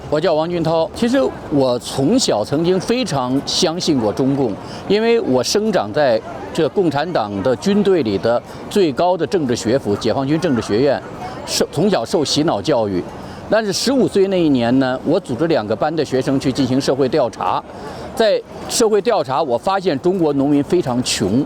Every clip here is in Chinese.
我叫王军涛。其实我从小曾经非常相信过中共，因为我生长在这共产党的军队里的最高的政治学府解放军政治学院，从小受洗脑教育。但是15岁那一年呢，我组织2个班的学生去进行社会调查，在社会调查，我发现中国农民非常穷。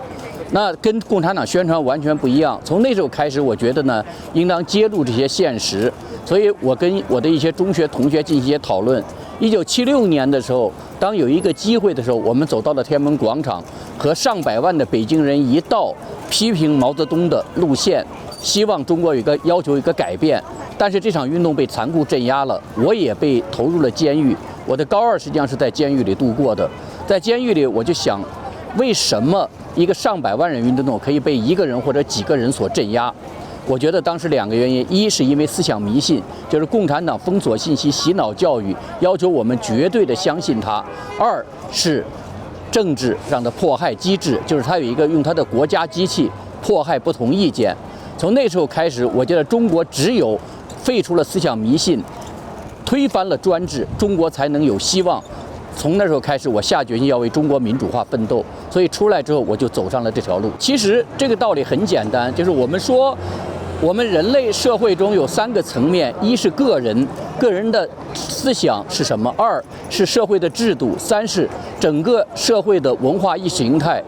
那跟共产党宣传完全不一样。从那时候开始，我觉得呢，应当揭露这些现实。所以我跟我的一些中学同学进行一些讨论。1976年的时候，当有一个机会的时候，我们走到了天安门广场，和上百万的北京人一道批评毛泽东的路线，希望中国要求一个改变。但是这场运动被残酷镇压了，我也被投入了监狱。我的高2实际上是在监狱里度过的。在监狱里，我就想，为什么一个上百万人运动可以被一个人或者几个人所镇压？我觉得当时2个原因：一是因为思想迷信，就是共产党封锁信息、洗脑教育，要求我们绝对的相信它；二是政治上的迫害机制，就是他有一个用他的国家机器迫害不同意见。从那时候开始，我觉得中国只有废除了思想迷信，推翻了专制，中国才能有希望。从那时候开始，我下决心要为中国民主化奋斗。所以出来之后，我就走上了这条路。其实这个道理很简单，就是我们说，我们人类社会中有3个层面：一是个人的思想是什么；二是社会的制度；三是整个社会的文化意识形态。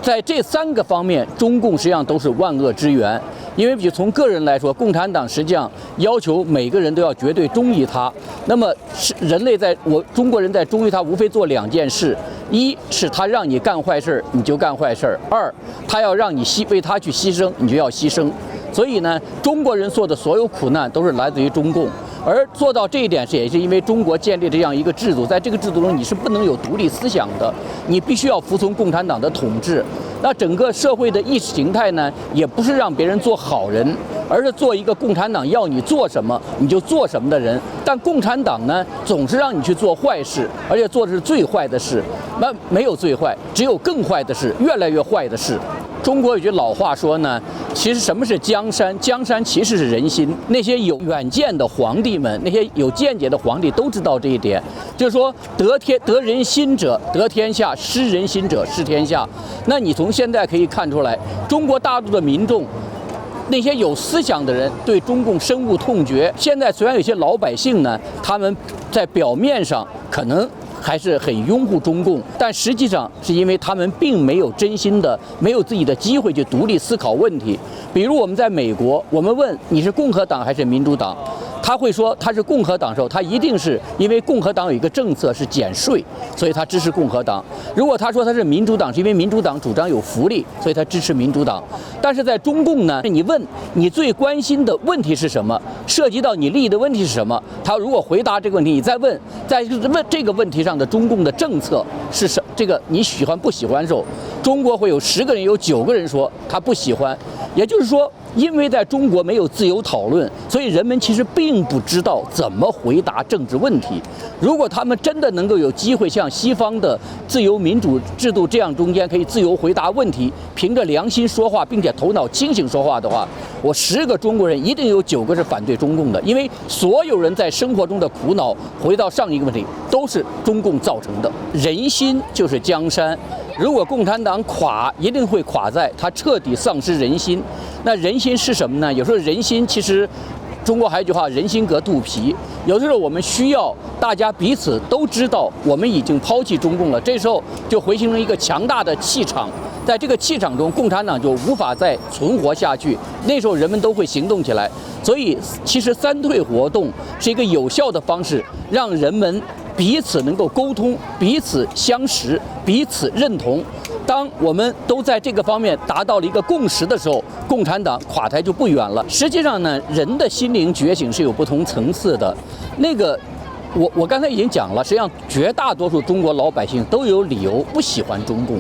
在这3个方面，中共实际上都是万恶之源。因为就从个人来说，共产党实际上要求每个人都要绝对忠于他。那么中国人在忠于他，无非做2件事：一是他让你干坏事，你就干坏事；二他要让你为他去牺牲，你就要牺牲。所以呢，中国人做的所有苦难都是来自于中共。而做到这一点，也是因为中国建立这样一个制度，在这个制度中你是不能有独立思想的，你必须要服从共产党的统治。那整个社会的意识形态呢，也不是让别人做好人，而是做一个共产党要你做什么你就做什么的人。但共产党呢，总是让你去做坏事，而且做的是最坏的事。那没有最坏，只有更坏的事，越来越坏的事。中国有句老话说呢，其实什么是江山？江山其实是人心。那些有远见的皇帝们，那些有见解的皇帝都知道这一点，就是说得人心者得天下，失人心者失天下。那你从现在可以看出来，中国大陆的民众，那些有思想的人对中共深恶痛绝。现在虽然有些老百姓呢，他们在表面上可能还是很拥护中共，但实际上是因为他们并没有真心的，没有自己的机会去独立思考问题。比如我们在美国，我们问你是共和党还是民主党，他会说他是共和党的时候，他一定是因为共和党有一个政策是减税，所以他支持共和党。如果他说他是民主党，是因为民主党主张有福利，所以他支持民主党。但是在中共呢，你问你最关心的问题是什么，涉及到你利益的问题是什么，他如果回答这个问题，你再问这个问题上的中共的政策是什么，这个你喜欢不喜欢的时候，中国会有10个人有9个人说他不喜欢。也就是说，因为在中国没有自由讨论，所以人们其实并不知道怎么回答政治问题。如果他们真的能够有机会像西方的自由民主制度这样中间可以自由回答问题，凭着良心说话，并且头脑清醒说话的话，我10个中国人一定有9个是反对中共的。因为所有人在生活中的苦恼，回到上一个问题，都是中共造成的。人心就是江山，如果共产党垮，一定会垮在他彻底丧失人心。那人心是什么呢？有时候人心其实，中国还有一句话，人心隔肚皮。有的时候我们需要大家彼此都知道我们已经抛弃中共了，这时候就会形成一个强大的气场。在这个气场中，共产党就无法再存活下去，那时候人们都会行动起来。所以其实3退活动是一个有效的方式，让人们彼此能够沟通，彼此相识，彼此认同。当我们都在这个方面达到了一个共识的时候，共产党垮台就不远了。实际上呢，人的心灵觉醒是有不同层次的。我刚才已经讲了，实际上绝大多数中国老百姓都有理由不喜欢中共，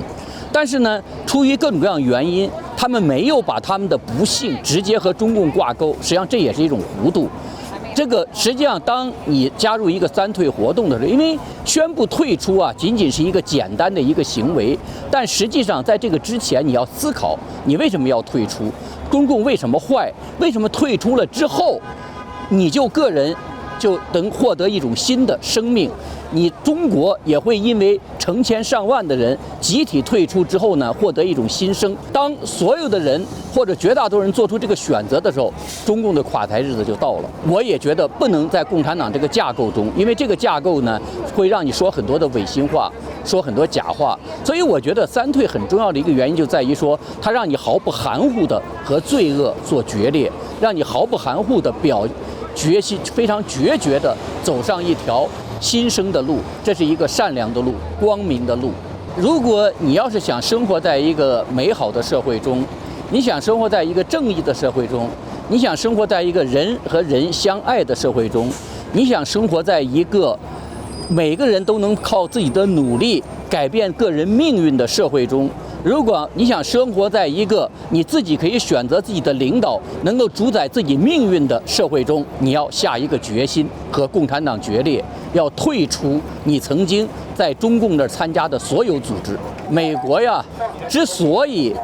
但是呢，出于各种各样原因，他们没有把他们的不幸直接和中共挂钩。实际上这也是一种糊涂。这个实际上，当你加入一个3退活动的时候，因为宣布退出啊，仅仅是一个简单的一个行为，但实际上在这个之前，你要思考你为什么要退出，中共为什么坏，为什么退出了之后，你就个人就能获得一种新的生命。你中国也会因为成千上万的人集体退出之后呢，获得一种新生。当所有的人或者绝大多数人做出这个选择的时候，中共的垮台日子就到了。我也觉得不能在共产党这个架构中，因为这个架构呢会让你说很多的违心话，说很多假话。所以我觉得三退很重要的一个原因就在于说，它让你毫不含糊的和罪恶做决裂，让你毫不含糊的决心非常决绝地走上一条新生的路，这是一个善良的路，光明的路。如果你要是想生活在一个美好的社会中，你想生活在一个正义的社会中，你想生活在一个人和人相爱的社会中，你想生活在一个每个人都能靠自己的努力改变个人命运的社会中，如果你想生活在一个你自己可以选择自己的领导，能够主宰自己命运的社会中，你要下一个决心，和共产党决裂，要退出你曾经在中共那儿参加的所有组织。美国呀，之所以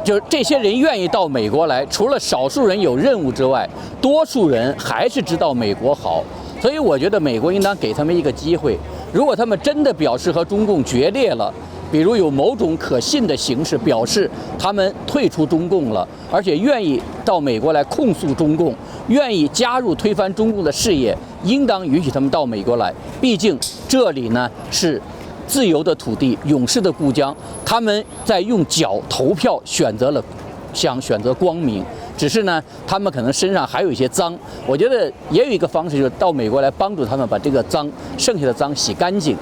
就是这些人愿意到美国来，除了少数人有任务之外，多数人还是知道美国好。所以我觉得美国应当给他们一个机会，如果他们真的表示和中共决裂了，比如有某种可信的形式表示他们退出中共了，而且愿意到美国来控诉中共，愿意加入推翻中共的事业，应当允许他们到美国来。毕竟这里呢是自由的土地，勇士的故乡，他们在用脚投票想选择光明，只是呢他们可能身上还有一些脏，我觉得也有一个方式，就是到美国来帮助他们把这个脏，剩下的脏洗干净。